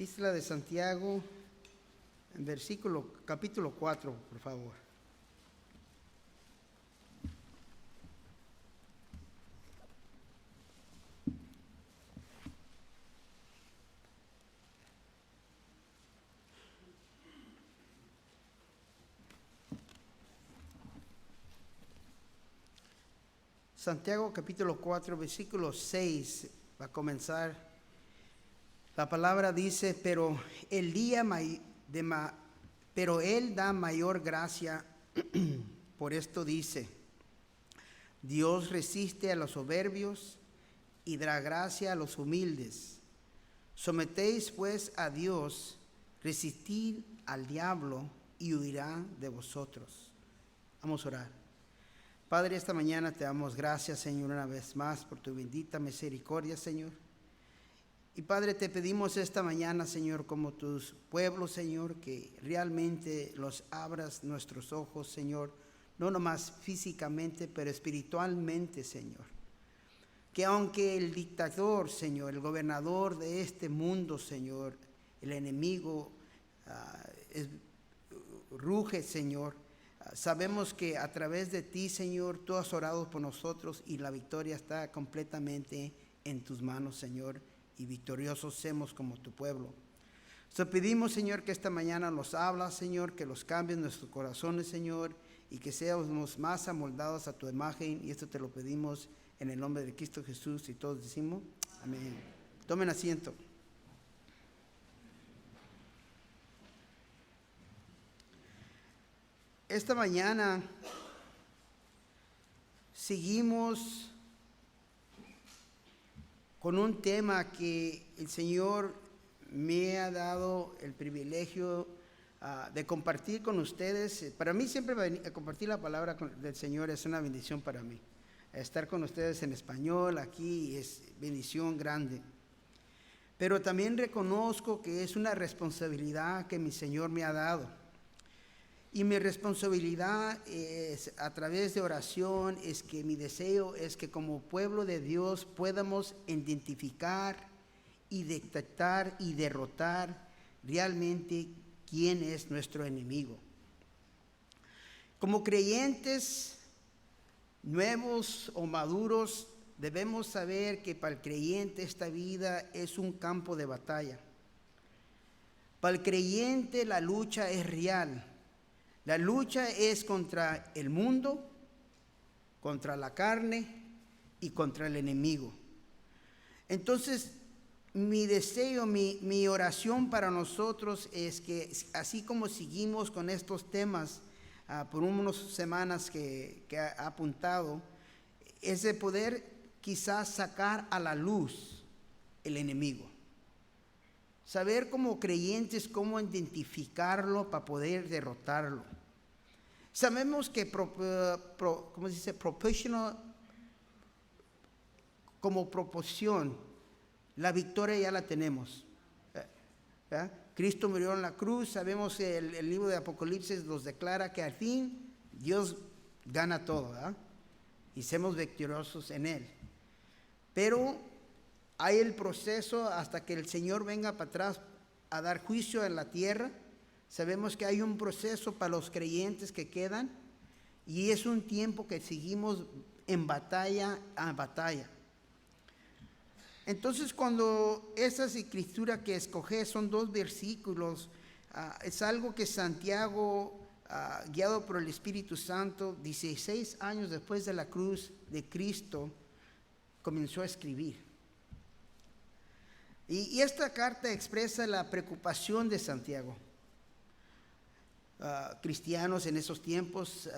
Epístola de Santiago, en capítulo 4, por favor. Santiago capítulo 4, versículo 6, va a comenzar. La palabra dice, pero Él da mayor gracia. Por esto dice, Dios resiste a los soberbios y da gracia a los humildes. Sometéis pues a Dios, resistid al diablo y huirá de vosotros. Vamos a orar. Padre, esta mañana te damos gracias, Señor, una vez más por tu bendita misericordia, Señor. Y Padre, te pedimos esta mañana, Señor, como tus pueblos, Señor, que realmente los abras nuestros ojos, Señor, no nomás físicamente, pero espiritualmente, Señor. Que aunque el dictador, Señor, el gobernador de este mundo, Señor, el enemigo ruge, Señor, sabemos que a través de ti, Señor, tú has orado por nosotros y la victoria está completamente en tus manos, Señor, y victoriosos seamos como tu pueblo. Te pedimos, Señor, que esta mañana los hablas, Señor, que los cambies nuestros corazones, Señor, y que seamos más amoldados a tu imagen, y esto te lo pedimos en el nombre de Cristo Jesús, y todos decimos, amén. Tomen asiento. Esta mañana seguimos con un tema que el Señor me ha dado el privilegio de compartir con ustedes. Para mí siempre compartir la palabra del Señor es una bendición para mí. Estar con ustedes en español aquí es bendición grande. Pero también reconozco que es una responsabilidad que mi Señor me ha dado. Y mi responsabilidad es, a través de oración, es que mi deseo es que como pueblo de Dios podamos identificar y detectar y derrotar realmente quién es nuestro enemigo. Como creyentes nuevos o maduros, debemos saber que para el creyente esta vida es un campo de batalla. Para el creyente la lucha es real. La lucha es contra el mundo, contra la carne y contra el enemigo. Entonces, mi deseo, mi oración para nosotros es que así como seguimos con estos temas por unas semanas que ha apuntado, es de poder quizás sacar a la luz el enemigo. Saber como creyentes cómo identificarlo para poder derrotarlo. Sabemos que como proporción, la victoria ya la tenemos. Cristo murió en la cruz, sabemos que el libro de Apocalipsis nos declara que al fin Dios gana todo, ¿verdad? Y somos victoriosos en Él. Pero hay el proceso hasta que el Señor venga para atrás a dar juicio en la tierra. Sabemos que hay un proceso para los creyentes que quedan y es un tiempo que seguimos en batalla a batalla. Entonces, cuando esas escrituras que escogí son 2 versículos, es algo que Santiago, guiado por el Espíritu Santo, 16 años después de la cruz de Cristo, comenzó a escribir. Y esta carta expresa la preocupación de Santiago. Cristianos en esos tiempos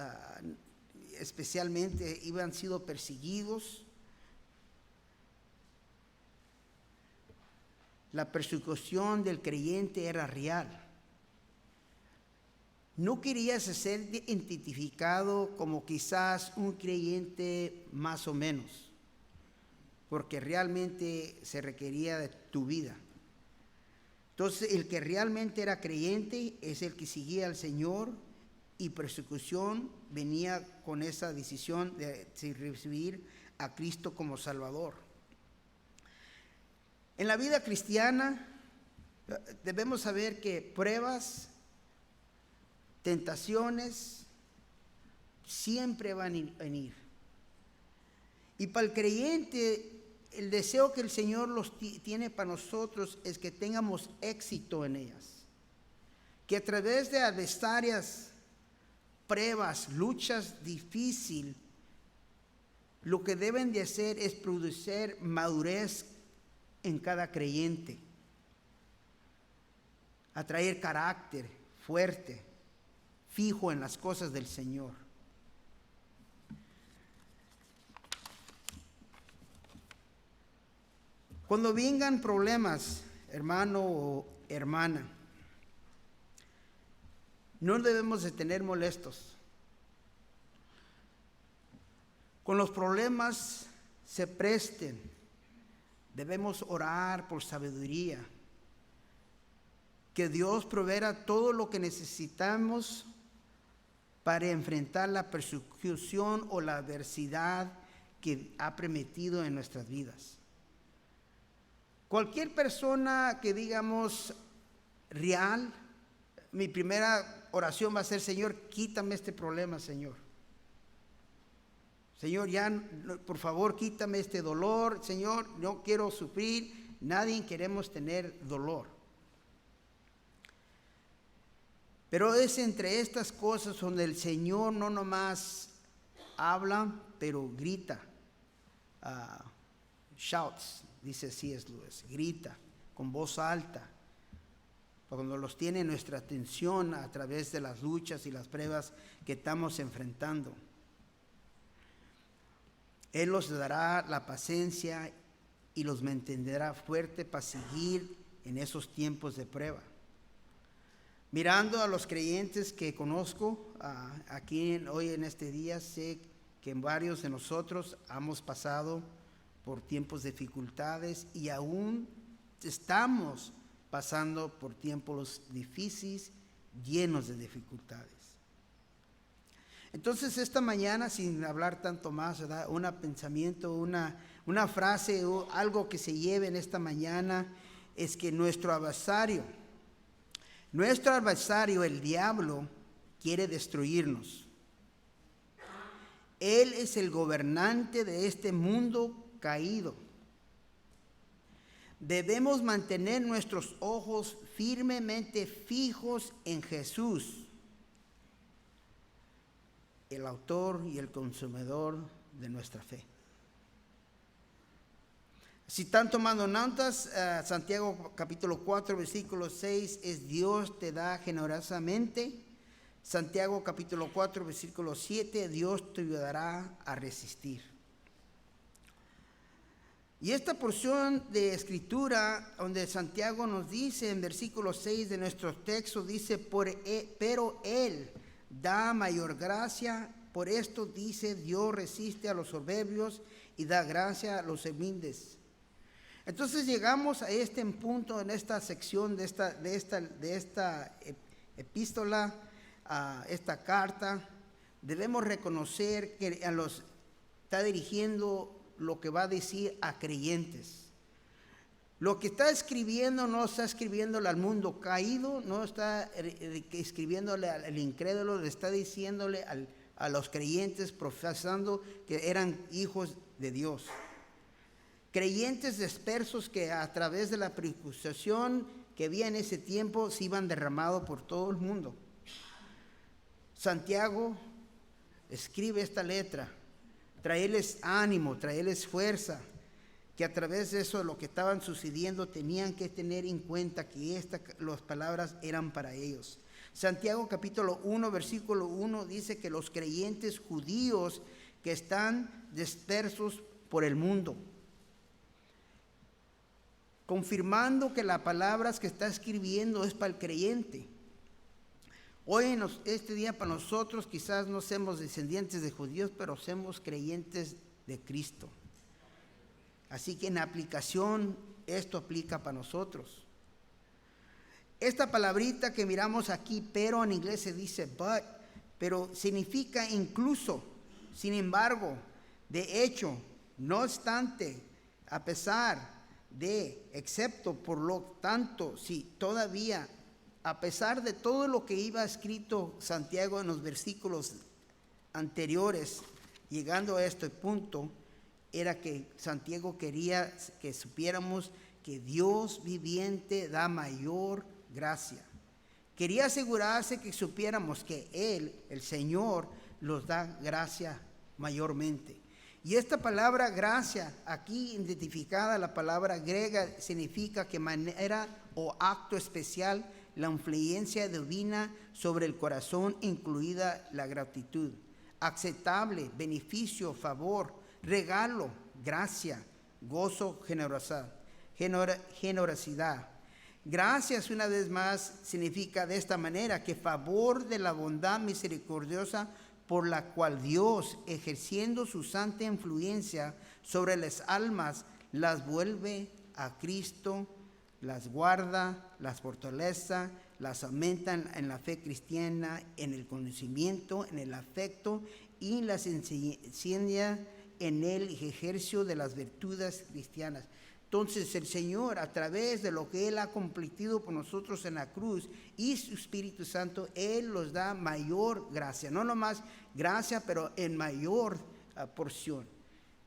especialmente habían sido perseguidos. La persecución del creyente era real. No quería ser identificado como quizás un creyente más o menos, porque realmente se requería de tu vida. Entonces, el que realmente era creyente es el que seguía al Señor, y persecución venía con esa decisión de recibir a Cristo como Salvador. En la vida cristiana Debemos saber que pruebas, tentaciones, siempre van a venir. Y para el creyente, el deseo que el Señor tiene para nosotros es que tengamos éxito en ellas. Que a través de adversarias, pruebas, luchas difíciles, lo que deben de hacer es producir madurez en cada creyente. Atraer carácter fuerte, fijo en las cosas del Señor. Cuando vengan problemas, hermano o hermana, no debemos de tener molestos. Con los problemas se presten, debemos orar por sabiduría. Que Dios proveerá todo lo que necesitamos para enfrentar la persecución o la adversidad que ha prometido en nuestras vidas. Cualquier persona que digamos real, mi primera oración va a ser: Señor, quítame este problema, Señor. Señor, ya, por favor, quítame este dolor. Señor, no quiero sufrir. Nadie queremos tener dolor. Pero es entre estas cosas donde el Señor no nomás habla, pero grita. Shouts, dice C.S. Lewis, grita con voz alta. Cuando los tiene nuestra atención a través de las luchas y las pruebas que estamos enfrentando. Él los dará la paciencia y los mantendrá fuerte para seguir en esos tiempos de prueba. Mirando a los creyentes que conozco aquí hoy en este día, sé que varios de nosotros hemos pasado por tiempos de dificultades y aún estamos pasando por tiempos difíciles, llenos de dificultades. Entonces esta mañana, sin hablar tanto más, ¿verdad?, un pensamiento, una frase o algo que se lleve en esta mañana es que nuestro adversario, el diablo, quiere destruirnos. Él es el gobernante de este mundo caído. Debemos mantener nuestros ojos firmemente fijos en Jesús, el autor y el consumador de nuestra fe. Si están tomando notas, Santiago capítulo 4, versículo 6 es: Dios te da generosamente. Santiago capítulo 4, versículo 7, Dios te ayudará a resistir. Y esta porción de escritura donde Santiago nos dice en versículo 6 de nuestro texto, dice: pero Él da mayor gracia, por esto dice, Dios resiste a los soberbios y da gracia a los humildes. Entonces llegamos a este punto en esta sección de esta epístola, esta carta. Debemos reconocer que está dirigiendo lo que va a decir a creyentes. Lo que está escribiendo no está escribiéndole al mundo caído, no está escribiéndole al incrédulo, le está diciéndole a los creyentes profesando que eran hijos de Dios. Creyentes dispersos que a través de la persecución que había en ese tiempo se iban derramando por todo el mundo. Santiago escribe esta letra, traerles ánimo, traerles fuerza, que a través de eso, lo que estaban sucediendo, tenían que tener en cuenta que las palabras eran para ellos. Santiago capítulo 1, versículo 1 dice que los creyentes judíos que están dispersos por el mundo, confirmando que las palabras que está escribiendo es para el creyente. Hoy, este día, para nosotros, quizás no somos descendientes de judíos, pero somos creyentes de Cristo. Así que en aplicación, esto aplica para nosotros. Esta palabrita que miramos aquí, pero en inglés se dice but, pero significa incluso, sin embargo, de hecho, no obstante, a pesar excepto por lo tanto, si todavía, a pesar de todo lo que iba escrito Santiago en los versículos anteriores, llegando a este punto, era que Santiago quería que supiéramos que Dios viviente da mayor gracia. Quería asegurarse que supiéramos que Él, el Señor, los da gracia mayormente. Y esta palabra gracia, aquí identificada, la palabra griega, significa que manera o acto especial, la influencia divina sobre el corazón, incluida la gratitud. Aceptable, beneficio, favor, regalo, gracia, gozo, generosidad. Gracias, una vez más, significa de esta manera, que favor de la bondad misericordiosa por la cual Dios, ejerciendo su santa influencia sobre las almas, las vuelve a Cristo, las guarda, las fortalece, las aumenta en la fe cristiana, en el conocimiento, en el afecto y las enseña en el ejercicio de las virtudes cristianas. Entonces el Señor, a través de lo que Él ha cumplido por nosotros en la cruz y su Espíritu Santo, Él nos da mayor gracia, no nomás gracia, pero en mayor porción,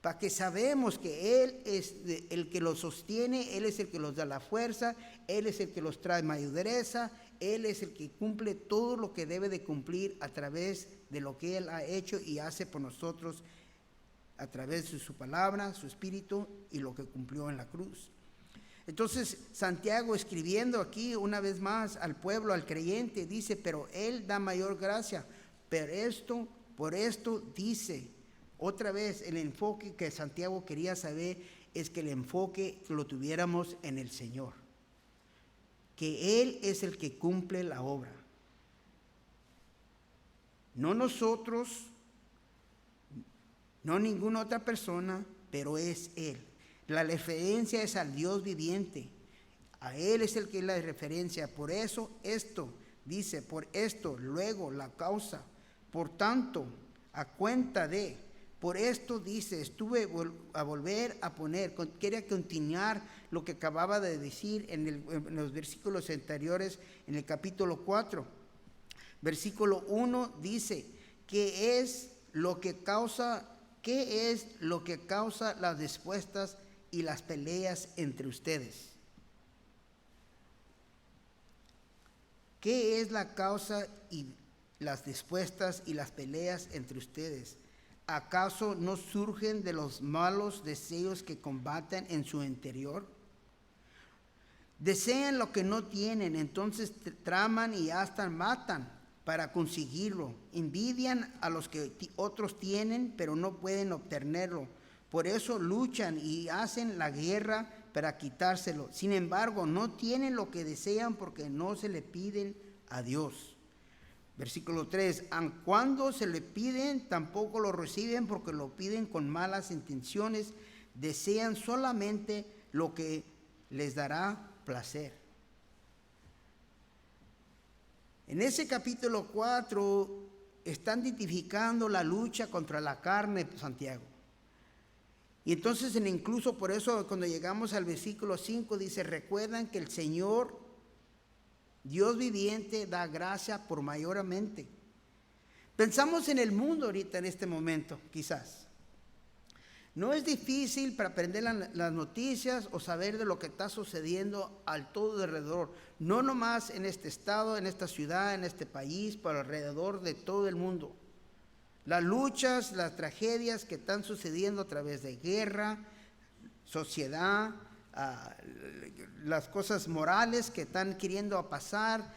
para que sabemos que Él es el que los sostiene, Él es el que los da la fuerza, Él es el que los trae madureza, Él es el que cumple todo lo que debe de cumplir a través de lo que Él ha hecho y hace por nosotros a través de su palabra, su espíritu y lo que cumplió en la cruz. Entonces Santiago, escribiendo aquí una vez más al pueblo, al creyente, dice, pero Él da mayor gracia. Por esto dice, otra vez el enfoque que Santiago quería saber es que el enfoque lo tuviéramos en el Señor, que Él es el que cumple la obra, no nosotros, no ninguna otra persona, pero es Él. La referencia es al Dios viviente. A Él es el que es la referencia. Por eso esto, dice, por esto, luego la causa. Por tanto, a cuenta de, por esto dice, estuve a volver a poner, quería continuar lo que acababa de decir en los versículos anteriores, en el capítulo 4. Versículo 1 dice, ¿qué es lo que causa las dispuestas y las peleas entre ustedes? ¿Qué es la causa y las dispuestas y las peleas entre ustedes? ¿Acaso no surgen de los malos deseos que combaten en su interior? Desean lo que no tienen, entonces traman y hasta matan para conseguirlo. Envidian a los que otros tienen, pero no pueden obtenerlo. Por eso luchan y hacen la guerra para quitárselo. Sin embargo, no tienen lo que desean porque no se le piden a Dios. Versículo 3, aun cuando se le piden, tampoco lo reciben porque lo piden con malas intenciones. Desean solamente lo que les dará placer. En ese capítulo 4 están identificando la lucha contra la carne, Santiago. Y entonces incluso por eso cuando llegamos al versículo 5 dice, recuerdan que el Señor, Dios viviente, da gracia por mayormente. Pensamos en el mundo ahorita en este momento, quizás. No es difícil para aprender las noticias o saber de lo que está sucediendo al todo alrededor. No nomás en este estado, en esta ciudad, en este país, pero alrededor de todo el mundo. Las luchas, las tragedias que están sucediendo a través de guerra, sociedad, las cosas morales que están queriendo pasar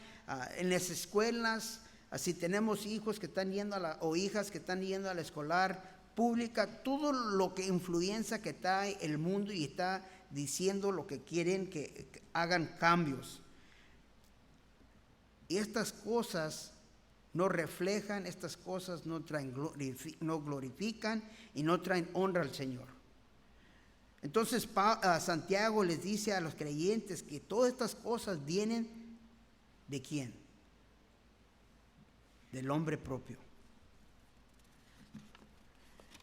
en las escuelas. Si tenemos hijos que están yendo o hijas que están yendo a la escolar pública, todo lo que influencia que trae el mundo y está diciendo lo que quieren que hagan cambios. Y estas cosas no reflejan, estas cosas no glorifican y no traen honra al Señor. Entonces Santiago les dice a los creyentes que todas estas cosas vienen ¿de quién? Del hombre propio.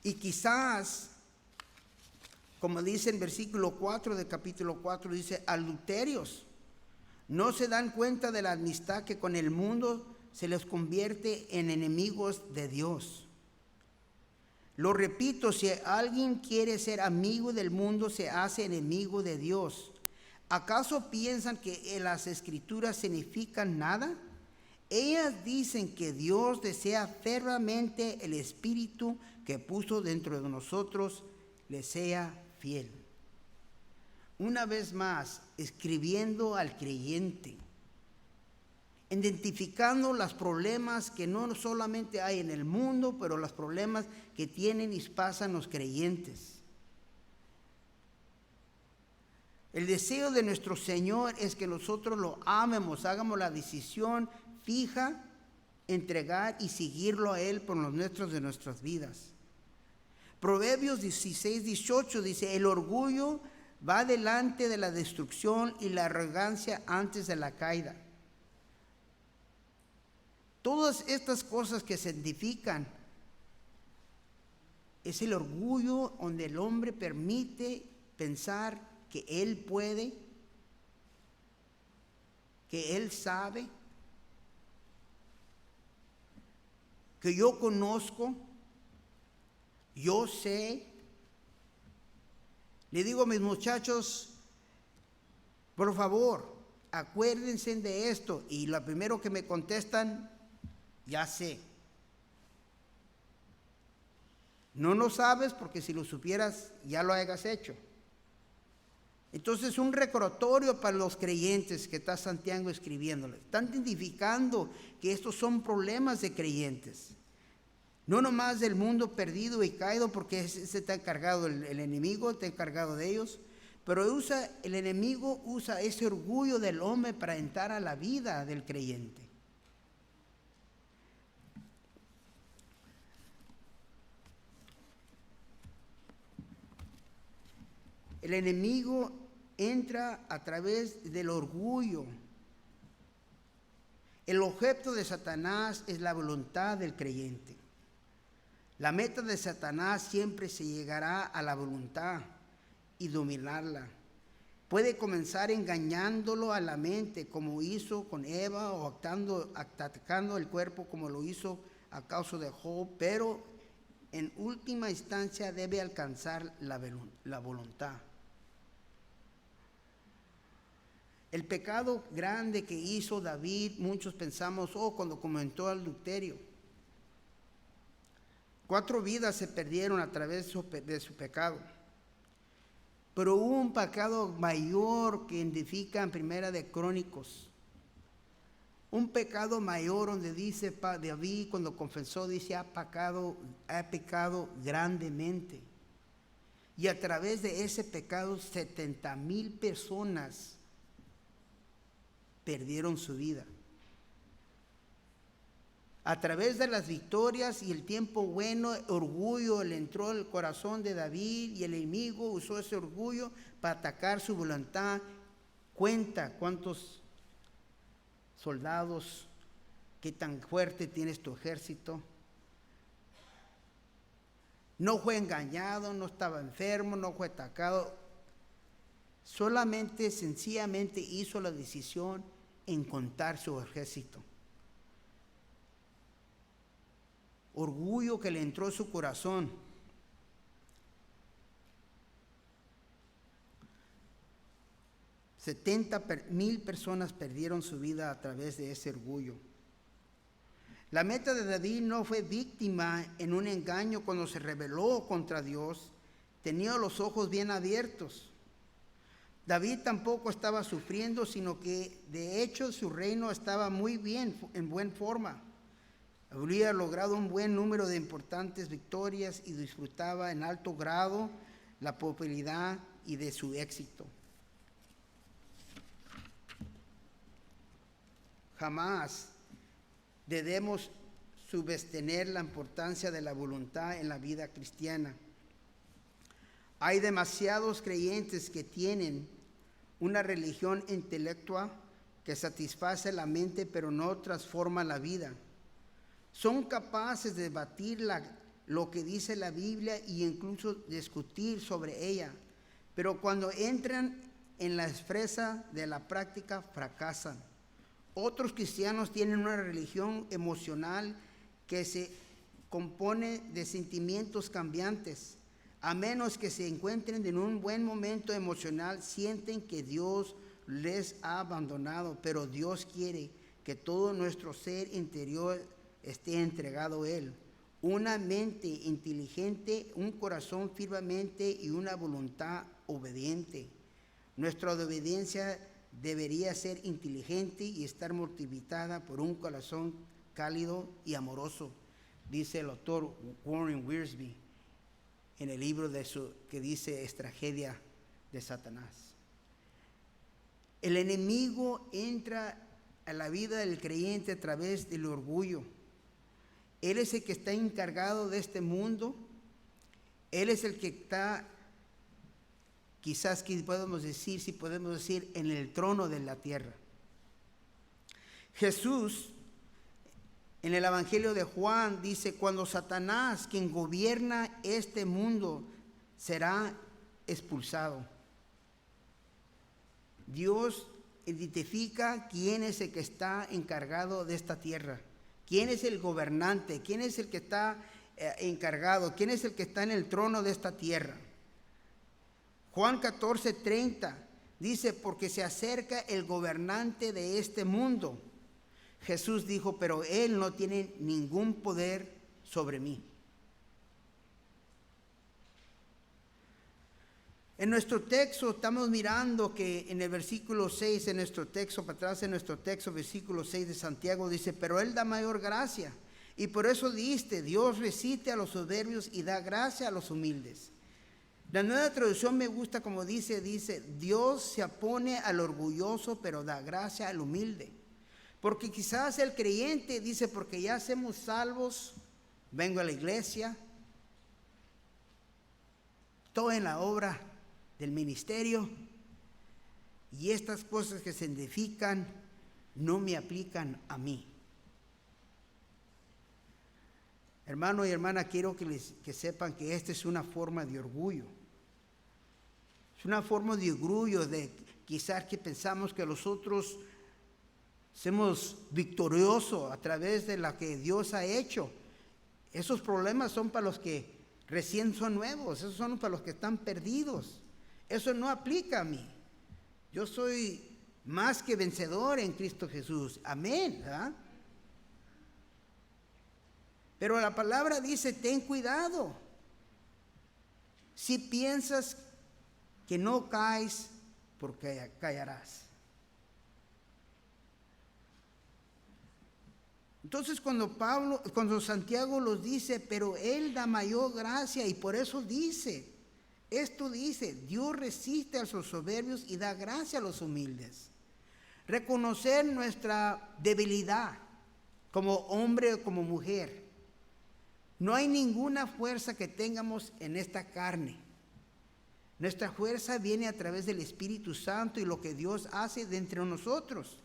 Y quizás Como dice en versículo 4 del capítulo 4, dice, adulterios, no se dan cuenta de la amistad que con el mundo se les convierte en enemigos de Dios. Lo repito, si alguien quiere ser amigo del mundo, se hace enemigo de Dios. ¿Acaso piensan que las escrituras significan nada? Ellas dicen que Dios desea fervientemente el Espíritu que puso dentro de nosotros le sea fiel. Una vez más, escribiendo al creyente, identificando los problemas que no solamente hay en el mundo, pero los problemas que tienen y pasan los creyentes. El deseo de nuestro Señor es que nosotros lo amemos, hagamos la decisión fija, entregar y seguirlo a Él por los nuestros de nuestras vidas. Proverbios 16:18 dice, el orgullo va delante de la destrucción y la arrogancia antes de la caída. Todas estas cosas que se edifican es el orgullo donde el hombre permite pensar que él puede, que él sabe, que yo conozco, yo sé. Le digo a mis muchachos, por favor, acuérdense de esto. Y lo primero que me contestan, ya sé. No lo sabes porque si lo supieras ya lo hayas hecho. Entonces un recordatorio para los creyentes que está Santiago escribiéndoles. Están identificando que estos son problemas de creyentes. No nomás del mundo perdido y caído, porque ese está encargado, el enemigo está encargado de ellos, pero el enemigo usa ese orgullo del hombre para entrar a la vida del creyente. El enemigo entra a través del orgullo. El objeto de Satanás es la voluntad del creyente. La meta de Satanás siempre se llegará a la voluntad y dominarla. Puede comenzar engañándolo a la mente, como hizo con Eva, o atacando el cuerpo, como lo hizo a causa de Job, pero en última instancia debe alcanzar la voluntad. El pecado grande que hizo David, muchos pensamos, cuando cometió adulterio. 4 vidas se perdieron a través de su pecado. Pero hubo un pecado mayor que identifica en Primera de Crónicos. Un pecado mayor donde dice David cuando confesó, dice, ha pecado grandemente. Y a través de ese pecado 70,000 personas perdieron su vida. A través de las victorias y el tiempo bueno, orgullo le entró al corazón de David y el enemigo usó ese orgullo para atacar su voluntad. Cuenta cuántos soldados, qué tan fuerte tienes tu ejército. No fue engañado, no estaba enfermo, no fue atacado. Solamente, sencillamente hizo la decisión en contar su ejército. Orgullo que le entró a su corazón. $70,000 personas perdieron su vida a través de ese orgullo. La meta de David no fue víctima en un engaño cuando se rebeló contra Dios. Tenía los ojos bien abiertos. David tampoco estaba sufriendo, sino que de hecho su reino estaba muy bien, en buena forma. Habría logrado un buen número de importantes victorias y disfrutaba en alto grado la popularidad y de su éxito. Jamás debemos subestimar la importancia de la voluntad en la vida cristiana. Hay demasiados creyentes que tienen una religión intelectual que satisface la mente pero no transforma la vida. Son capaces de debatir lo que dice la Biblia e incluso discutir sobre ella, pero cuando entran en la esfera de la práctica fracasan. Otros cristianos tienen una religión emocional que se compone de sentimientos cambiantes. A menos que se encuentren en un buen momento emocional, sienten que Dios les ha abandonado, pero Dios quiere que todo nuestro ser interior esté entregado a Él. Una mente inteligente, un corazón firmemente y una voluntad obediente. Nuestra obediencia debería ser inteligente y estar motivada por un corazón cálido y amoroso, dice el autor Warren Wiersbe en el libro que dice Estrategia de Satanás. El enemigo entra a la vida del creyente a través del orgullo. Él es el que está encargado de este mundo. Él es el que está, quizás si podemos decir, en el trono de la tierra. Jesús, en el Evangelio de Juan, dice: cuando Satanás, quien gobierna este mundo, será expulsado. Dios identifica quién es el que está encargado de esta tierra, quién es el gobernante, quién es el que está encargado, quién es el que está en el trono de esta tierra. Juan 14:30 dice: porque se acerca el gobernante de este mundo. Jesús dijo: pero él no tiene ningún poder sobre mí. En nuestro texto estamos mirando que en el versículo 6, en nuestro texto, para atrás en nuestro texto, versículo 6 de Santiago, dice: pero Él da mayor gracia. Y por eso dice: Dios resiste a los soberbios y da gracia a los humildes. La Nueva Traducción me gusta como dice: Dios se opone al orgulloso, pero da gracia al humilde. Porque quizás el creyente dice: porque ya somos salvos, vengo a la iglesia, estoy en la obra del ministerio, y estas cosas que se edifican no me aplican a mí. Hermano y hermana, quiero que sepan que esta es una forma de orgullo. Es una forma de orgullo de quizás que pensamos que nosotros somos victoriosos a través de lo que Dios ha hecho. Esos problemas son para los que recién son nuevos, esos son para los que están perdidos. Eso no aplica a mí. Yo soy más que vencedor en Cristo Jesús. Amén, ¿verdad? Pero la palabra dice: ten cuidado. Si piensas que no caes, porque caerás. Entonces cuando Santiago los dice: pero Él da mayor gracia, y por eso dice, Dios resiste a los soberbios y da gracia a los humildes. Reconocer nuestra debilidad como hombre o como mujer. No hay ninguna fuerza que tengamos en esta carne. Nuestra fuerza viene a través del Espíritu Santo y lo que Dios hace de entre nosotros.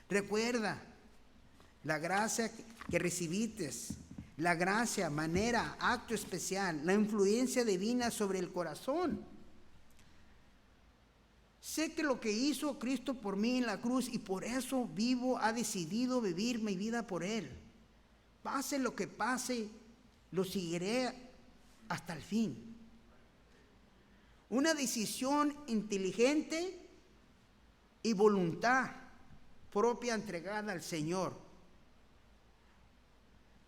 Recuerda la gracia que recibiste, la gracia, manera, acto especial, la influencia divina sobre el corazón. Sé que lo que hizo Cristo por mí en la cruz, y por eso ha decidido vivir mi vida por Él. Pase lo que pase, lo seguiré hasta el fin. Una decisión inteligente y voluntad propia entregada al Señor.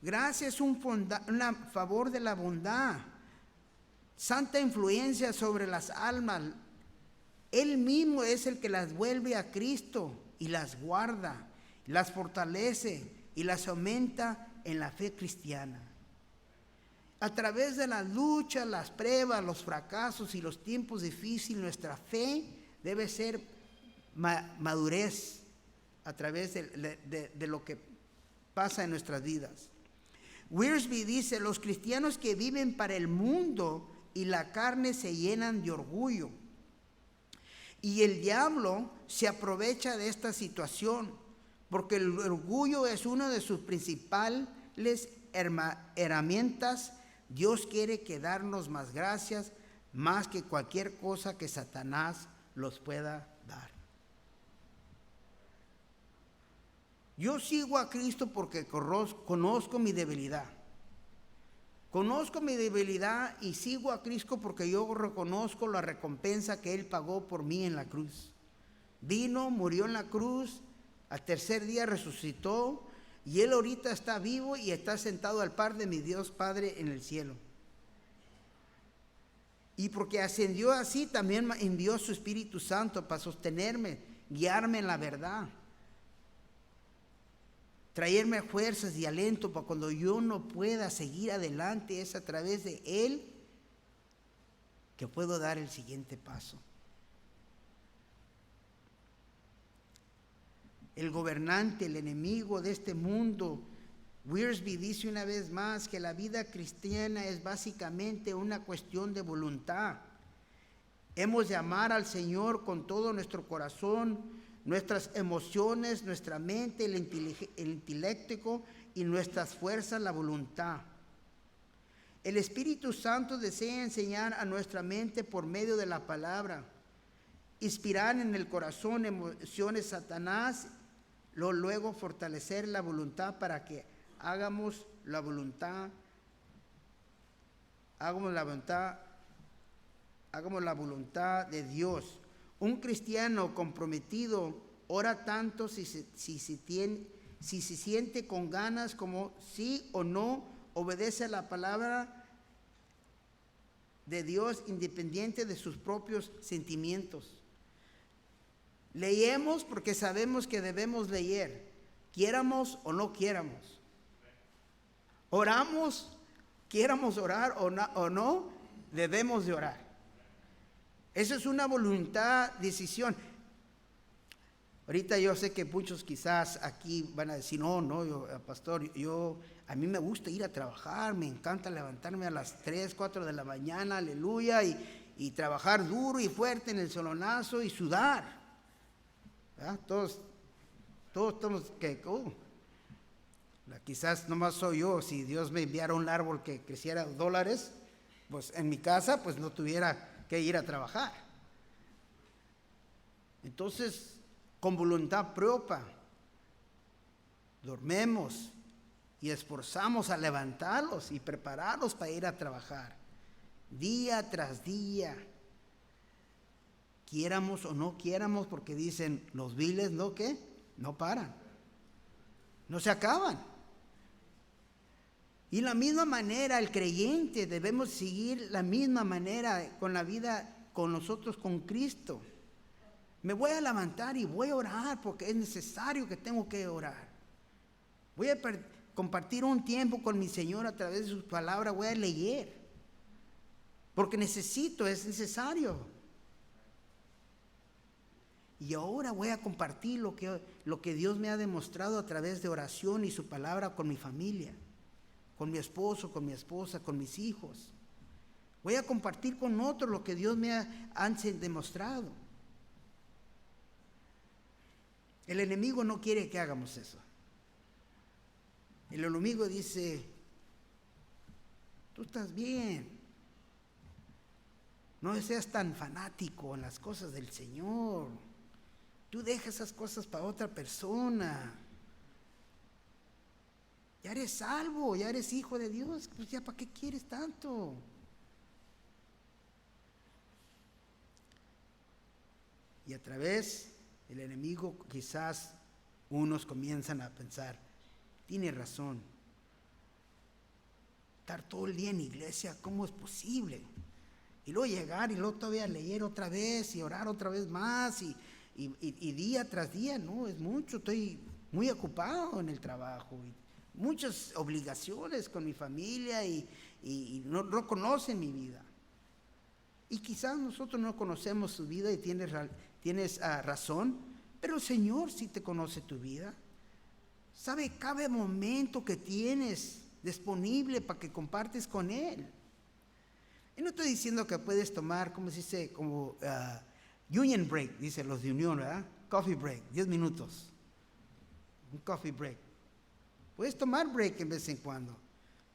Gracia es un favor de la bondad, santa influencia sobre las almas. Él mismo es el que las vuelve a Cristo y las guarda, las fortalece y las aumenta en la fe cristiana. A través de las luchas, las pruebas, los fracasos y los tiempos difíciles, nuestra fe debe ser madurez a través de lo que pasa en nuestras vidas. Wiersbe dice: los cristianos que viven para el mundo y la carne se llenan de orgullo. Y el diablo se aprovecha de esta situación, porque el orgullo es una de sus principales herramientas. Dios quiere que darnos más gracias más que cualquier cosa que Satanás los pueda dar. Yo sigo a Cristo porque conozco mi debilidad. Conozco mi debilidad y sigo a Cristo porque yo reconozco la recompensa que Él pagó por mí en la cruz. Vino, murió en la cruz, al tercer día resucitó y Él ahorita está vivo y está sentado al par de mi Dios Padre en el cielo. Y porque ascendió así, también envió su Espíritu Santo para sostenerme, guiarme en la verdad, traerme fuerzas y aliento para cuando yo no pueda seguir adelante. Es a través de Él que puedo dar el siguiente paso. El gobernante, el enemigo de este mundo, Wiersbe dice una vez más que la vida cristiana es básicamente una cuestión de voluntad. Hemos de amar al Señor con todo nuestro corazón, nuestras emociones, nuestra mente, el intelecto y nuestras fuerzas, la voluntad. El Espíritu Santo desea enseñar a nuestra mente por medio de la palabra, inspirar en el corazón emociones Satanás, luego fortalecer la voluntad para que hagamos la voluntad de Dios. Un cristiano comprometido ora tanto si se siente con ganas como sí o no obedece a la palabra de Dios independiente de sus propios sentimientos. Leemos porque sabemos que debemos leer, quiéramos o no quiéramos. Oramos, quieramos orar o no, debemos de orar. Eso es una voluntad, decisión. Ahorita yo sé que muchos quizás aquí van a decir, pastor, a mí me gusta ir a trabajar, me encanta levantarme a las 3, 4 de la mañana, aleluya, y trabajar duro y fuerte en el solonazo y sudar. ¿Verdad? Todos estamos que, quizás nomás soy yo. Si Dios me enviara un árbol que creciera $, pues en mi casa pues no tuviera que ir a trabajar. Entonces, con voluntad propia, dormemos y esforzamos a levantarlos y prepararlos para ir a trabajar, día tras día, quiéramos o no quiéramos, porque dicen los viles, ¿no qué? No paran, no se acaban. Y la misma manera, el creyente debemos seguir la misma manera con la vida con nosotros, con Cristo. Me voy a levantar y voy a orar porque es necesario que tengo que orar. Voy a compartir un tiempo con mi Señor a través de sus palabras, voy a leer. Porque es necesario. Y ahora voy a compartir lo que Dios me ha demostrado a través de oración y su palabra con mi familia, con mi esposo, con mi esposa, con mis hijos. Voy a compartir con otros lo que Dios me ha demostrado. El enemigo no quiere que hagamos eso. El enemigo dice, tú estás bien, no seas tan fanático en las cosas del Señor, tú dejas esas cosas para otra persona, ya eres salvo, ya eres hijo de Dios, pues ya para qué quieres tanto. Y a través del enemigo quizás unos comienzan a pensar, tiene razón, estar todo el día en iglesia, ¿cómo es posible? Y luego llegar y luego todavía leer otra vez y orar otra vez más y día tras día, no, es mucho, estoy muy ocupado en el trabajo, y muchas obligaciones con mi familia y no conocen mi vida. Y quizás nosotros no conocemos su vida y tienes razón, pero el Señor sí te conoce tu vida. Sabe cada momento que tienes disponible para que compartes con Él. Y no estoy diciendo que puedes tomar, ¿cómo se dice? Como union break, dicen los de unión, ¿verdad? Coffee break, 10 minutos. Un coffee break. Puedes tomar break en vez en cuando.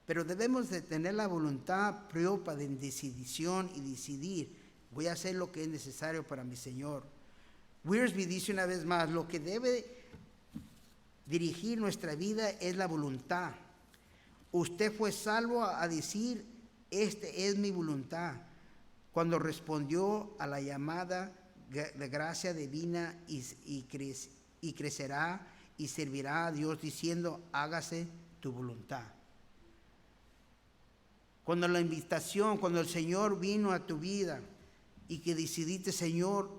pero debemos de tener la voluntad propia de decisión y decidir, voy a hacer lo que es necesario para mi Señor. Wiersbe dice una vez más, lo que debe dirigir nuestra vida es la voluntad. Usted fue salvo a decir, este es mi voluntad, cuando respondió a la llamada de gracia divina y crecerá y servirá a Dios diciendo, hágase tu voluntad. Cuando la invitación, cuando el Señor vino a tu vida y que decidiste, Señor,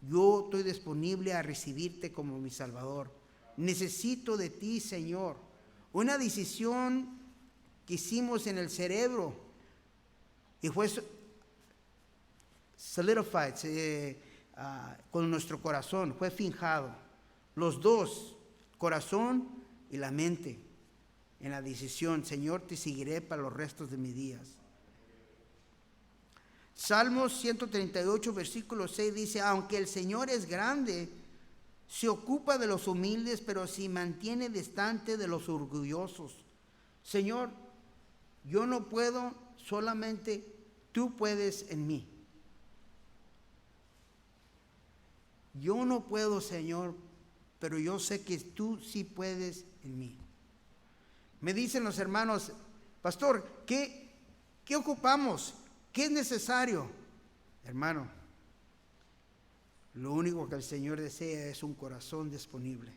yo estoy disponible a recibirte como mi Salvador. Necesito de ti, Señor. Una decisión que hicimos en el cerebro y fue solidified con nuestro corazón, fue finjado. Los dos, corazón y la mente, en la decisión, Señor, te seguiré para los restos de mis días. Salmos 138, versículo 6 dice, aunque el Señor es grande, se ocupa de los humildes, pero se mantiene distante de los orgullosos. Señor, yo no puedo, solamente tú puedes en mí. Yo no puedo, Señor, pero yo sé que tú sí puedes en mí. Me dicen los hermanos, pastor, ¿qué ocupamos? ¿Qué es necesario? Hermano, lo único que el Señor desea es un corazón disponible.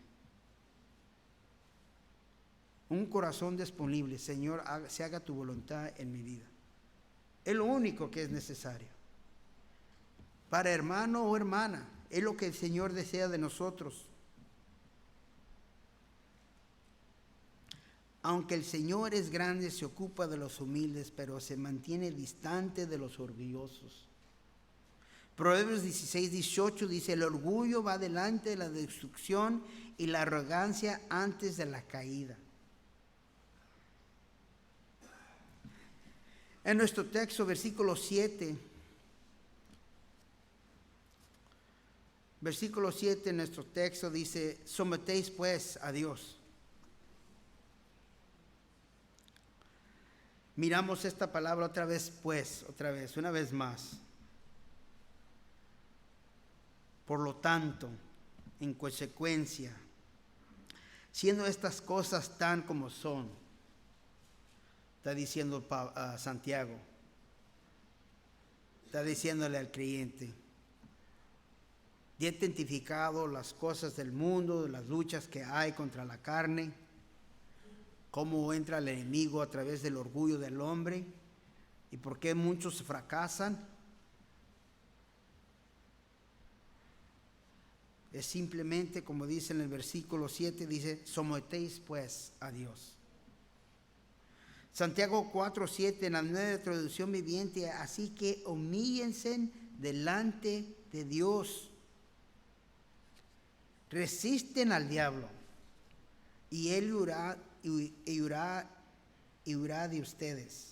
Un corazón disponible. Señor, se haga tu voluntad en mi vida. Es lo único que es necesario. Para hermano o hermana, es lo que el Señor desea de nosotros. Aunque el Señor es grande, se ocupa de los humildes, pero se mantiene distante de los orgullosos. Proverbios 16, 18 dice, el orgullo va delante de la destrucción y la arrogancia antes de la caída. En nuestro texto, versículo 7, en nuestro texto dice, sometéis pues a Dios. Miramos esta palabra otra vez, una vez más. Por lo tanto, en consecuencia, siendo estas cosas tan como son, está diciendo Santiago, está diciéndole al creyente, ya he identificado las cosas del mundo, las luchas que hay contra la carne, cómo entra el enemigo a través del orgullo del hombre y por qué muchos fracasan. Es simplemente, como dice en el versículo 7, dice, sometéis pues a Dios. Santiago 4:7 en la Nueva Traducción Viviente, así que humíllense delante de Dios. Resisten al diablo y él huirá de ustedes.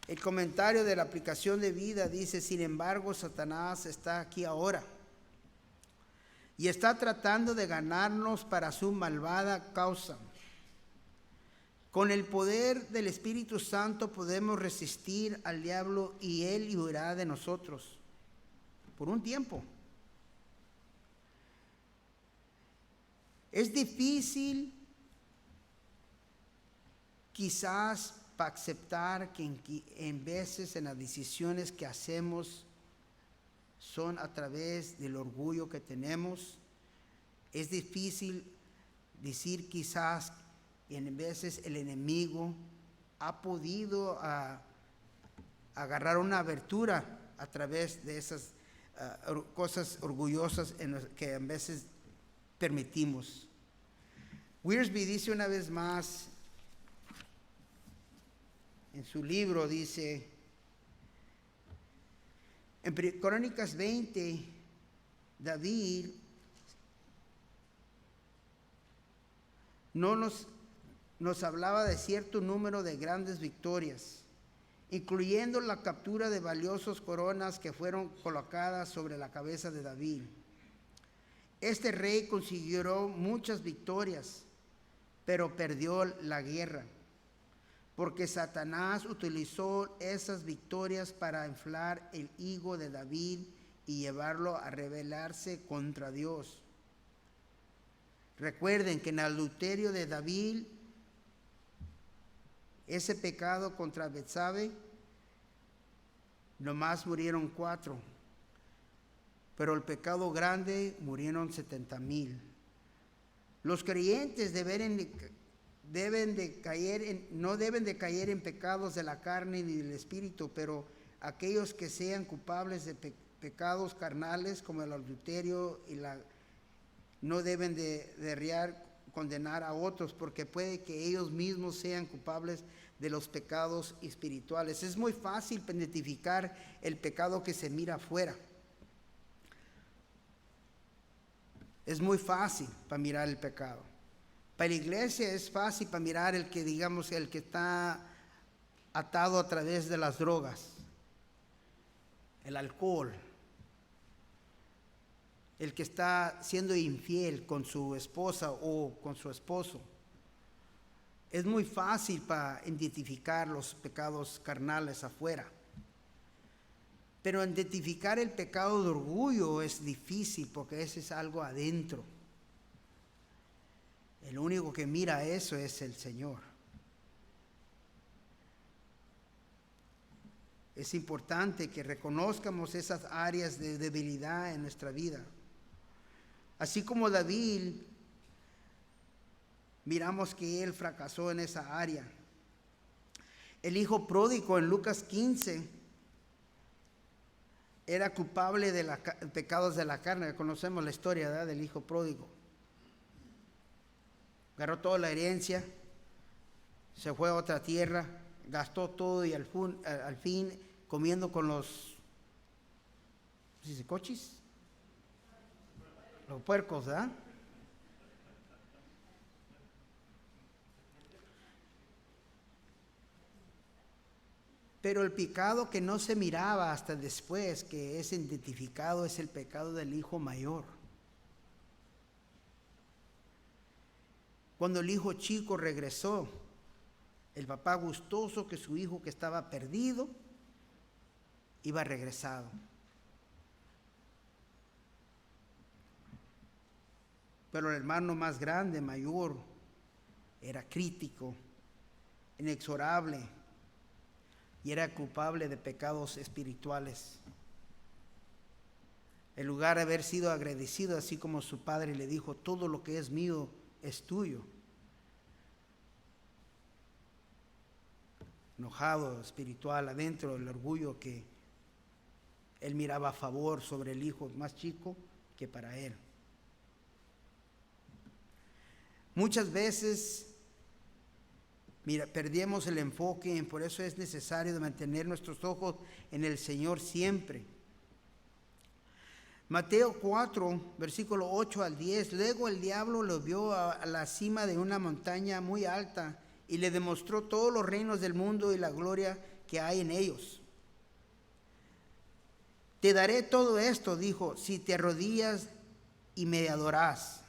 El comentario de la aplicación de vida dice, sin embargo, Satanás está aquí ahora y está tratando de ganarnos para su malvada causa. Con el poder del Espíritu Santo podemos resistir al diablo y él huirá de nosotros por un tiempo. Es difícil quizás para aceptar que en veces en las decisiones que hacemos son a través del orgullo que tenemos. Es difícil decir quizás que en veces el enemigo ha podido agarrar una abertura a través de esas cosas orgullosas que en veces permitimos. Wiersbe dice una vez más en su libro, dice en Crónicas 20, David nos hablaba de cierto número de grandes victorias, incluyendo la captura de valiosas coronas que fueron colocadas sobre la cabeza de David. Este rey consiguió muchas victorias, pero perdió la guerra, porque Satanás utilizó esas victorias para inflar el ego de David y llevarlo a rebelarse contra Dios. Recuerden que en el adulterio de David, ese pecado contra Betsabe, nomás murieron 4, pero el pecado grande murieron 70,000. Los creyentes no deben de caer en pecados de la carne ni del espíritu, pero aquellos que sean culpables de pecados carnales como el adulterio no deben de condenar a otros, porque puede que ellos mismos sean culpables de los pecados espirituales. Es muy fácil identificar el pecado que se mira afuera. Es muy fácil para mirar el pecado. Para la iglesia es fácil para mirar el que está atado a través de las drogas, el alcohol, el que está siendo infiel con su esposa o con su esposo. Es muy fácil para identificar los pecados carnales afuera. Pero identificar el pecado de orgullo es difícil, porque ese es algo adentro. El único que mira eso es el Señor. Es importante que reconozcamos esas áreas de debilidad en nuestra vida. Así como David, miramos que él fracasó en esa área. El hijo pródigo en Lucas 15 era culpable de los pecados de la carne. Conocemos la historia, ¿verdad?, del hijo pródigo. Agarró toda la herencia, se fue a otra tierra, gastó todo y al fin comiendo con los cochis, los puercos, ¿verdad? Pero el pecado que no se miraba hasta después, que es identificado, es el pecado del hijo mayor. Cuando el hijo chico regresó, el papá gustoso que su hijo que estaba perdido iba regresado. Pero el hermano más grande, mayor, era crítico, inexorable, y era culpable de pecados espirituales. En lugar de haber sido agradecido, así como su padre le dijo, todo lo que es mío es tuyo. Enojado, espiritual, adentro, el orgullo que él miraba a favor sobre el hijo más chico que para él. Muchas veces perdemos el enfoque, y por eso es necesario mantener nuestros ojos en el Señor siempre. Mateo 4, versículo 8 al 10. Luego el diablo lo vio a la cima de una montaña muy alta y le demostró todos los reinos del mundo y la gloria que hay en ellos. Te daré todo esto, dijo, si te arrodillas y me adorás.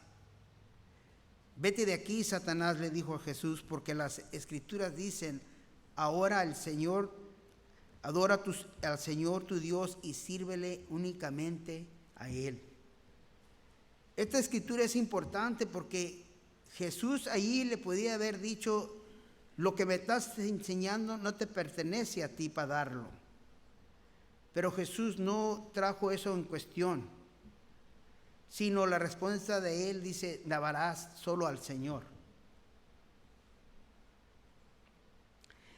Vete de aquí, Satanás, le dijo a Jesús, porque las Escrituras dicen, ahora al Señor, adora al Señor tu Dios y sírvele únicamente a Él. Esta escritura es importante porque Jesús allí le podía haber dicho, lo que me estás enseñando no te pertenece a ti para darlo. Pero Jesús no trajo eso en cuestión, sino la respuesta de él dice, alabarás solo al Señor.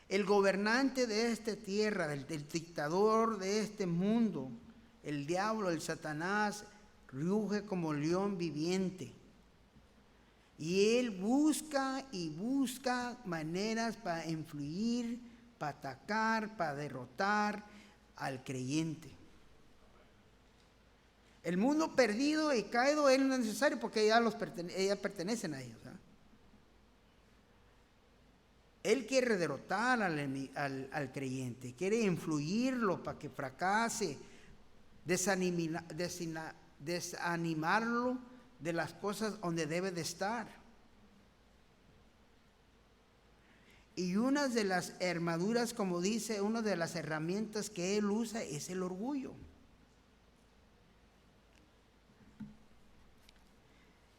El gobernante de esta tierra, el dictador de este mundo, el diablo, el Satanás, ruge como león viviente. Y él busca y busca maneras para influir, para atacar, para derrotar al creyente. El mundo perdido y caído él no es necesario porque ya pertenecen a ellos, ¿eh? Él quiere derrotar al creyente, quiere influirlo para que fracase, desanimarlo de las cosas donde debe de estar. Y una de las armaduras, como dice, una de las herramientas que él usa es el orgullo.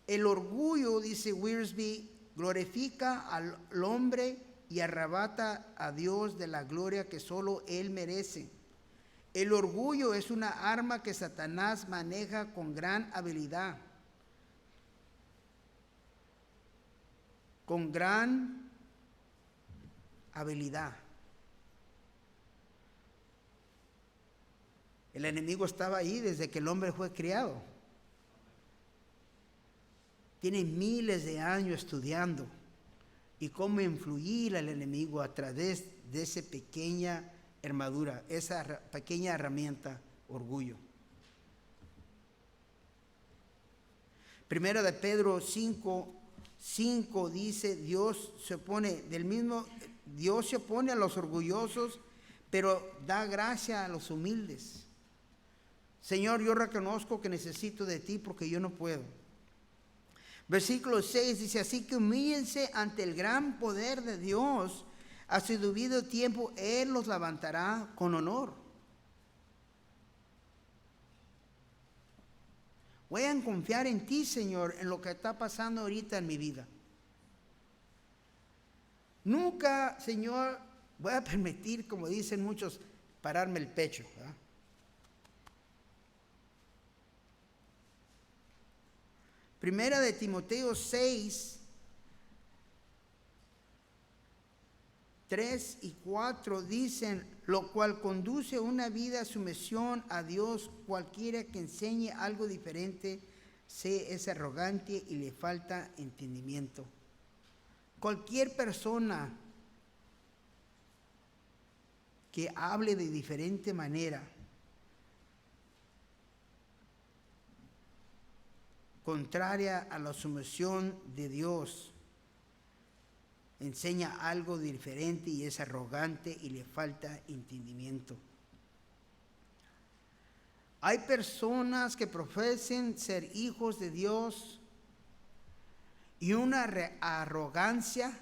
El orgullo, dice Wiersbe, glorifica al hombre y arrebata a Dios de la gloria que solo Él merece. El orgullo es una arma que Satanás maneja con gran habilidad. Con gran habilidad. El enemigo estaba ahí desde que el hombre fue criado. Tiene miles de años estudiando y cómo influir al enemigo a través de esa pequeña armadura, esa pequeña herramienta, orgullo. Primera de Pedro 5:5 dice, Dios se opone a los orgullosos, pero da gracia a los humildes. Señor, yo reconozco que necesito de ti porque yo no puedo. Versículo 6 dice, así que humíllense ante el gran poder de Dios, a su debido tiempo Él los levantará con honor. Voy a confiar en ti, Señor, en lo que está pasando ahorita en mi vida. Nunca, Señor, voy a permitir, como dicen muchos, pararme el pecho, ¿verdad? Primera de Timoteo 6:3-4 dicen, lo cual conduce a una vida de sumisión a Dios. Cualquiera que enseñe algo diferente es arrogante y le falta entendimiento. Cualquier persona que hable de diferente manera, contraria a la sumisión de Dios, enseña algo diferente y es arrogante y le falta entendimiento. Hay personas que profesan ser hijos de Dios y una arrogancia,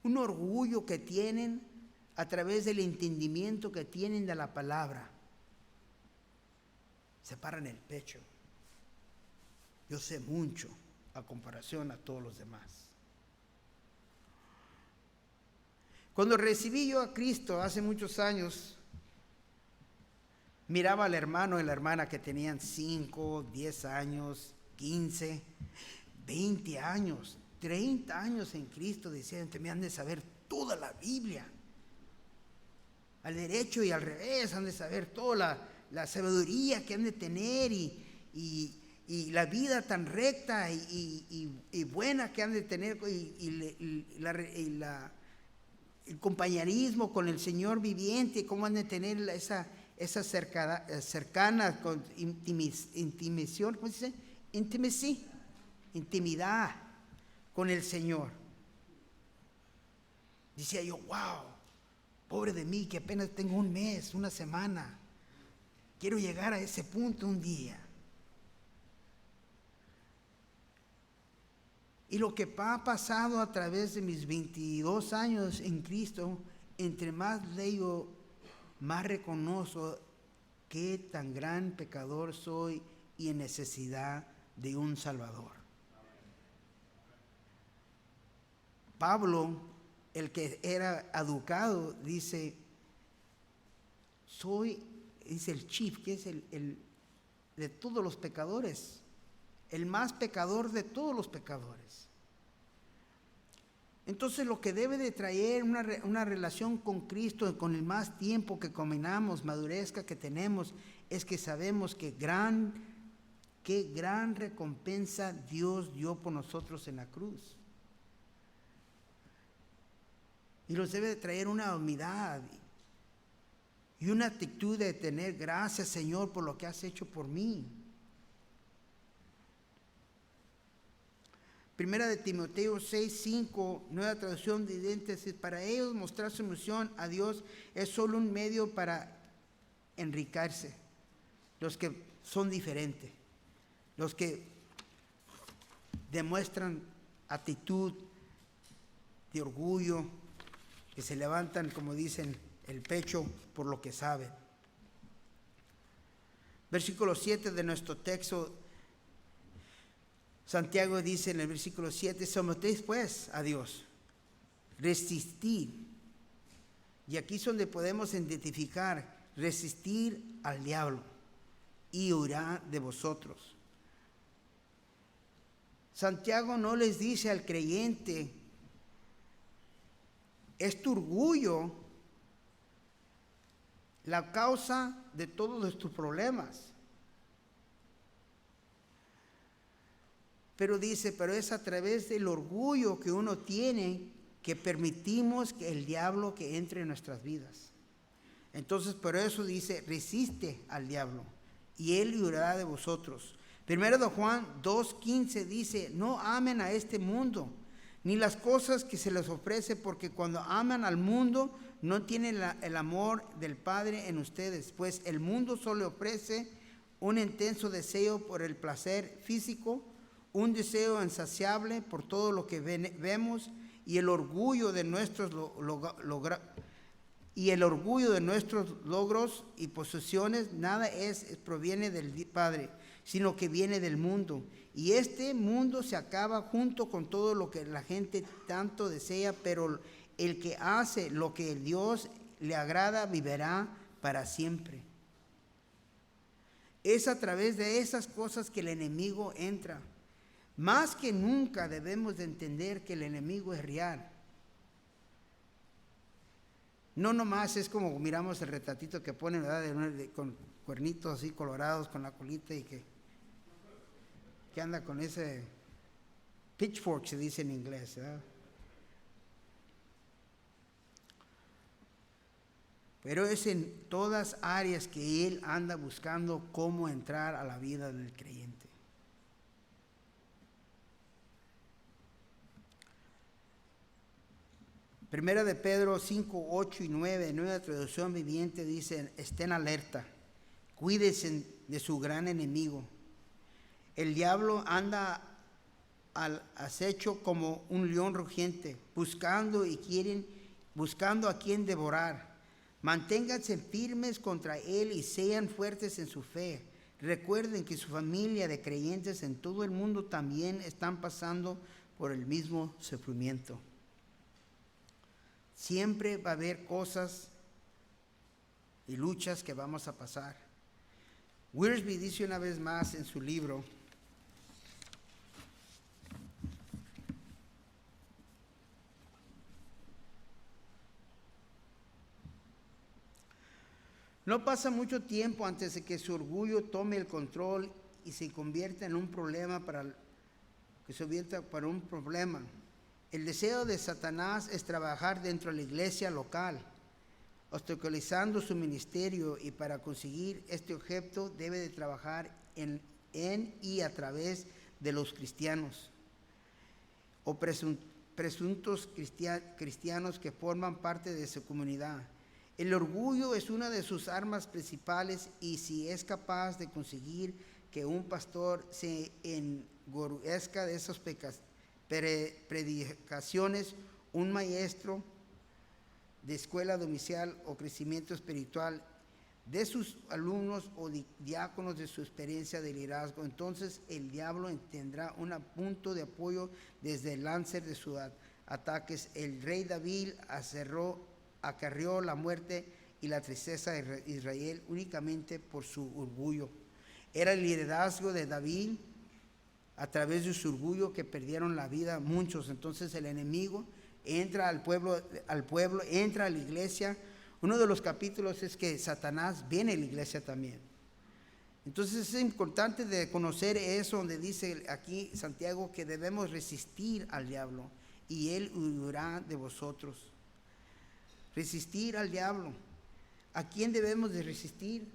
un orgullo que tienen a través del entendimiento que tienen de la palabra. Se paran el pecho. Yo sé mucho a comparación a todos los demás. Cuando recibí yo a Cristo hace muchos años, miraba al hermano y la hermana que tenían 5, 10 años, 15, 20 años, 30 años en Cristo. Decían, me han de saber toda la Biblia. Al derecho y al revés han de saber toda la sabiduría que han de tener y la vida tan recta y buena que han de tener el compañerismo con el Señor viviente, cómo han de tener esa cercana con intimación, ¿cómo se dice? Intimidad con el Señor. Decía yo, wow, pobre de mí que apenas tengo un mes, una semana. Quiero llegar a ese punto un día. Y lo que ha pasado a través de mis 22 años en Cristo, entre más leo, más reconozco qué tan gran pecador soy y en necesidad de un Salvador. Pablo, el que era educado, dice el chief, que es el de todos los pecadores, el más pecador de todos los pecadores. Entonces lo que debe de traer una relación con Cristo, con el más tiempo que caminamos, madurezca que tenemos, es que sabemos qué gran recompensa Dios dio por nosotros en la cruz. Y nos debe de traer una humildad y una actitud de tener gracias, Señor, por lo que has hecho por mí. Primera de Timoteo 6:5, nueva traducción de dice, para ellos mostrar sumisión a Dios es solo un medio para enriquecerse. Los que son diferentes, los que demuestran actitud de orgullo, que se levantan, como dicen, el pecho por lo que saben. Versículo 7 de nuestro texto, Santiago dice en el versículo 7, sometéis pues a Dios, resistid. Y aquí es donde podemos identificar, resistir al diablo y huirá de vosotros. Santiago no les dice al creyente, es tu orgullo la causa de todos tus problemas. Pero dice, pero es a través del orgullo que uno tiene que permitimos que el diablo que entre en nuestras vidas. Entonces, por eso dice, resiste al diablo y él huirá de vosotros. Primero de Juan 2:15 dice, no amen a este mundo, ni las cosas que se les ofrece, porque cuando aman al mundo, no tienen el amor del Padre en ustedes, pues el mundo solo ofrece un intenso deseo por el placer físico, un deseo insaciable por todo lo que vemos, y el orgullo de nuestros logros y posesiones. Nada proviene del Padre, sino que viene del mundo. Y este mundo se acaba junto con todo lo que la gente tanto desea, pero el que hace lo que a Dios le agrada vivirá para siempre. Es a través de esas cosas que el enemigo entra. Más que nunca debemos de entender que el enemigo es real. No nomás es como miramos el retratito que ponen, ¿verdad? Con cuernitos así colorados, con la colita y que anda con ese pitchfork, se dice en inglés, ¿verdad? Pero es en todas áreas que él anda buscando cómo entrar a la vida del creyente. Primera de Pedro 5, 8 y 9, Nueva Traducción Viviente, dicen, estén alerta, cuídense de su gran enemigo. El diablo anda al acecho como un león rugiente, buscando a quien devorar. Manténganse firmes contra él y sean fuertes en su fe. Recuerden que su familia de creyentes en todo el mundo también están pasando por el mismo sufrimiento. Siempre va a haber cosas y luchas que vamos a pasar. Wiersbe dice una vez más en su libro, no pasa mucho tiempo antes de que su orgullo tome el control y se convierta en un problema El deseo de Satanás es trabajar dentro de la iglesia local, obstaculizando su ministerio, y para conseguir este objeto debe de trabajar en y a través de los cristianos o presuntos cristianos que forman parte de su comunidad. El orgullo es una de sus armas principales, y si es capaz de conseguir que un pastor se engorrezca de esas predicaciones, un maestro de escuela dominical o crecimiento espiritual de sus alumnos o diáconos de su experiencia de liderazgo, entonces el diablo tendrá un punto de apoyo desde el lancer de sus ataques. El rey David acarreó la muerte y la tristeza de Israel únicamente por su orgullo. Era el liderazgo de David a través de su orgullo que perdieron la vida muchos. Entonces el enemigo entra al pueblo, entra a la iglesia. Uno de los capítulos es que Satanás viene a la iglesia también. Entonces es importante de conocer eso, donde dice aquí Santiago que debemos resistir al diablo y él huirá de vosotros. Resistir al diablo. ¿A quién debemos de resistir?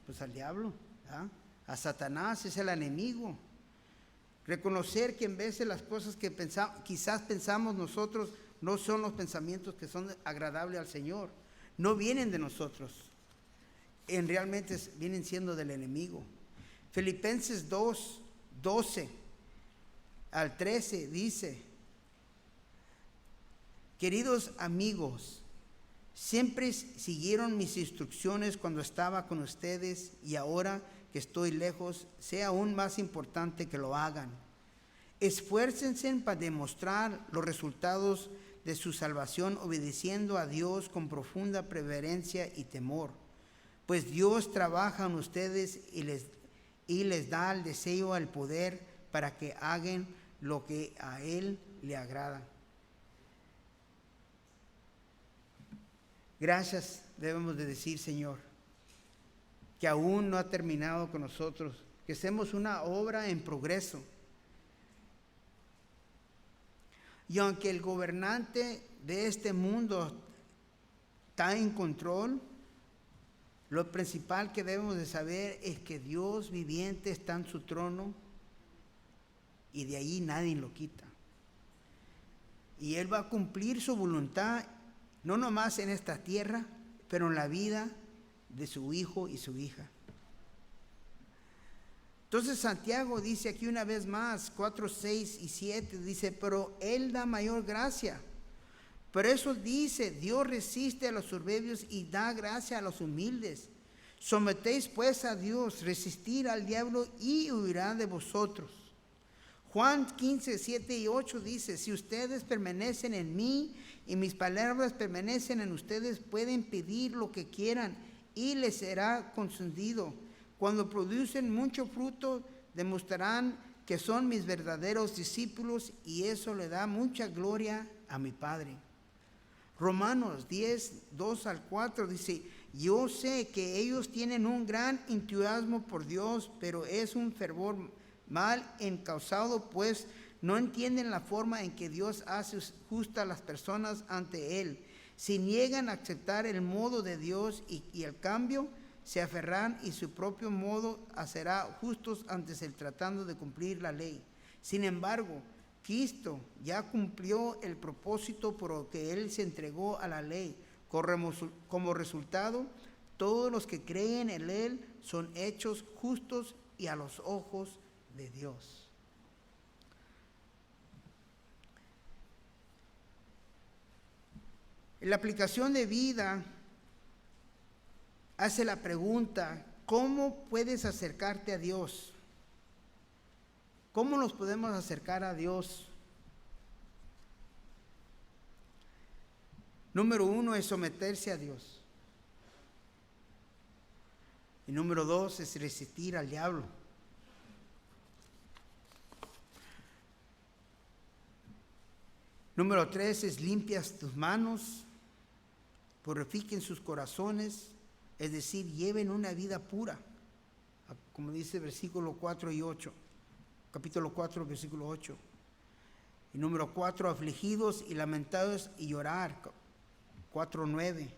Pues al diablo, ¿verdad? A Satanás, es el enemigo. Reconocer que en vez de las cosas que quizás pensamos nosotros no son los pensamientos que son agradables al Señor, no vienen de nosotros, vienen siendo del enemigo. Filipenses 2:12 al 13 dice: queridos amigos, siempre siguieron mis instrucciones cuando estaba con ustedes, y ahora que estoy lejos, sea aún más importante que lo hagan. Esfuércense para demostrar los resultados de su salvación obedeciendo a Dios con profunda reverencia y temor, pues Dios trabaja en ustedes y les da el deseo, el poder para que hagan lo que a Él le agrada. Gracias debemos de decir, Señor, que aún no ha terminado con nosotros, que hacemos una obra en progreso. Y aunque el gobernante de este mundo está en control, lo principal que debemos de saber es que Dios viviente está en su trono y de ahí nadie lo quita. Y Él va a cumplir su voluntad, no nomás en esta tierra, pero en la vida de su hijo y su hija. Entonces Santiago dice aquí una vez más, 4, 6 y 7, dice: pero Él da mayor gracia. Por eso dice: Dios resiste a los soberbios y da gracia a los humildes. Sometéis pues a Dios, resistir al diablo y huirá de vosotros. Juan 15, 7 y 8 dice: si ustedes permanecen en mí y mis palabras permanecen en ustedes, pueden pedir lo que quieran y les será concedido. Cuando producen mucho fruto, demostrarán que son mis verdaderos discípulos, y eso le da mucha gloria a mi Padre. Romanos 10, 2 al 4 dice: yo sé que ellos tienen un gran entusiasmo por Dios, pero es un fervor mal encausado, pues no entienden la forma en que Dios hace justa a las personas ante Él. Si niegan a aceptar el modo de Dios y el cambio, se aferran y su propio modo será justos antes el tratando de cumplir la ley. Sin embargo, Cristo ya cumplió el propósito por el que Él se entregó a la ley. Como resultado, todos los que creen en Él son hechos justos y a los ojos de Dios. En la aplicación de vida hace la pregunta: ¿cómo puedes acercarte a Dios? ¿Cómo nos podemos acercar a Dios? Número 1 es someterse a Dios. Y número 2 es resistir al diablo. Número 3 es limpias tus manos, purifiquen sus corazones, es decir, lleven una vida pura, como dice versículo 4 y 8, capítulo 4, versículo 8. Y número 4, afligidos y lamentados y llorar, 4:9.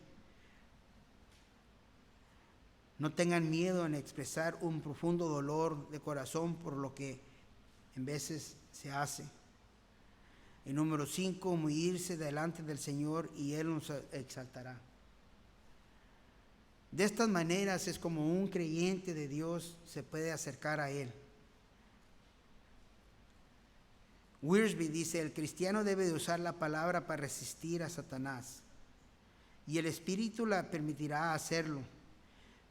No tengan miedo en expresar un profundo dolor de corazón por lo que en veces se hace. Y número 5, humillarse delante del Señor y Él nos exaltará. De estas maneras es como un creyente de Dios se puede acercar a Él. Wiersbe dice: el cristiano debe de usar la palabra para resistir a Satanás, y el Espíritu la permitirá hacerlo.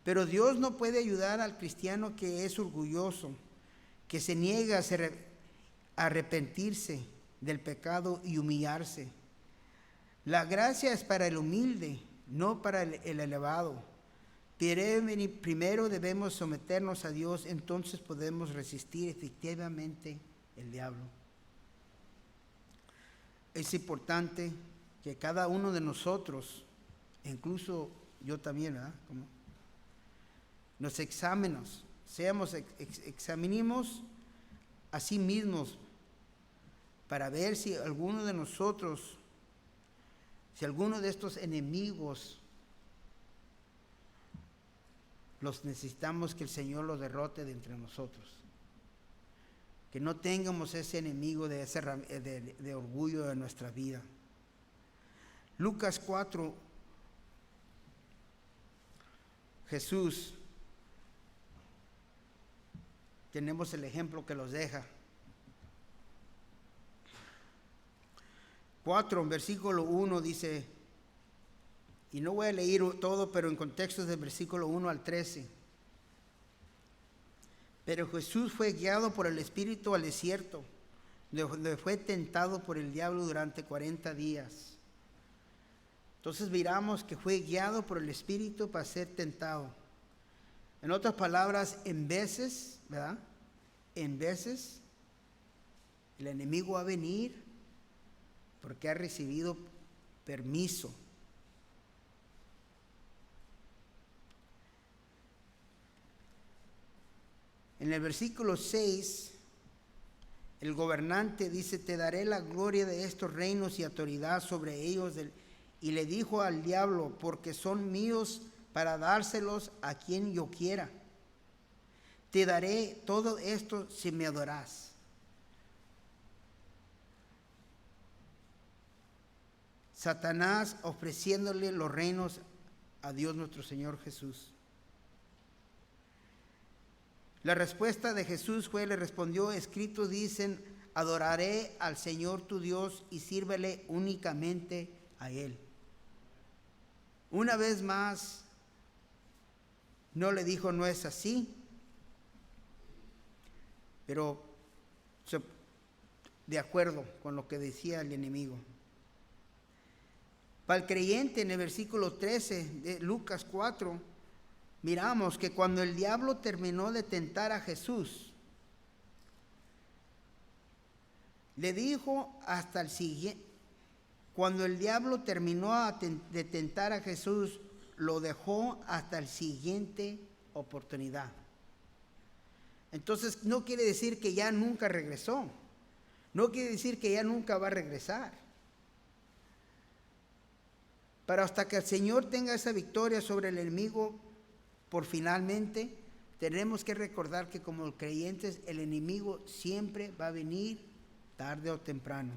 Pero Dios no puede ayudar al cristiano que es orgulloso, que se niega a arrepentirse del pecado y humillarse. La gracia es para el humilde, no para el elevado. Primero debemos someternos a Dios, entonces podemos resistir efectivamente el diablo. Es importante que cada uno de nosotros, incluso yo también, ¿verdad? Como nos examinemos a sí mismos para ver si alguno de nosotros, si alguno de estos enemigos los necesitamos que el Señor los derrote de entre nosotros. Que no tengamos ese enemigo de orgullo en nuestra vida. Lucas 4, Jesús, tenemos el ejemplo que los deja. 4, en versículo 1 dice, y no voy a leer todo, pero en contextos del versículo 1 al 13. Pero Jesús fue guiado por el Espíritu al desierto, donde fue tentado por el diablo durante 40 días. Entonces miramos que fue guiado por el Espíritu para ser tentado. En otras palabras, en veces, ¿verdad? En veces el enemigo va a venir porque ha recibido permiso. En el versículo 6, el gobernante dice, te daré la gloria de estos reinos y autoridad sobre ellos. Y le dijo al diablo, porque son míos para dárselos a quien yo quiera. Te daré todo esto si me adoras. Satanás ofreciéndole los reinos a Dios nuestro Señor Jesús. La respuesta de Jesús fue, le respondió, escritos dicen, adoraré al Señor tu Dios y sírvele únicamente a Él. Una vez más, no le dijo, no es así, pero de acuerdo con lo que decía el enemigo. Para el creyente, en el versículo 13 de Lucas 4, miramos que cuando el diablo terminó de tentar a Jesús, le dijo hasta el siguiente, cuando el diablo terminó de tentar a Jesús, lo dejó hasta el siguiente oportunidad. Entonces no quiere decir que ya nunca regresó, no quiere decir que ya nunca va a regresar. Pero hasta que el Señor tenga esa victoria sobre el enemigo, por finalmente, tenemos que recordar que como creyentes el enemigo siempre va a venir tarde o temprano.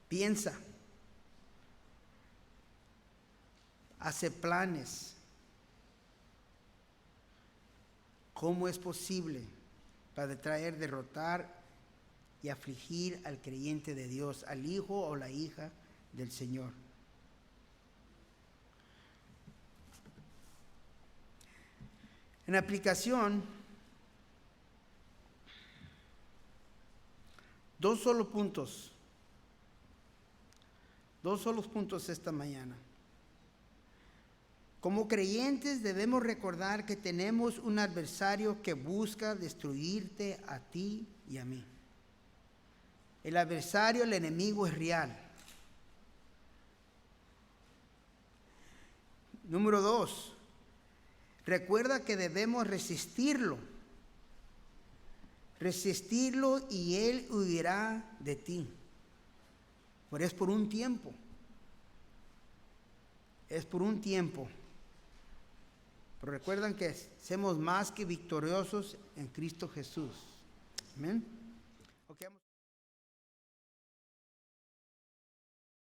Piensa, hace planes. ¿Cómo es posible para traer, derrotar y afligir al creyente de Dios, al hijo o la hija del Señor? En aplicación, dos solos puntos esta mañana. Como creyentes debemos recordar que tenemos un adversario que busca destruirte a ti y a mí. El adversario, el enemigo, es real. Número 2, recuerda que debemos resistirlo y él huirá de ti. Pero es por un tiempo. Pero recuerdan que somos más que victoriosos en Cristo Jesús. Amén. Okay.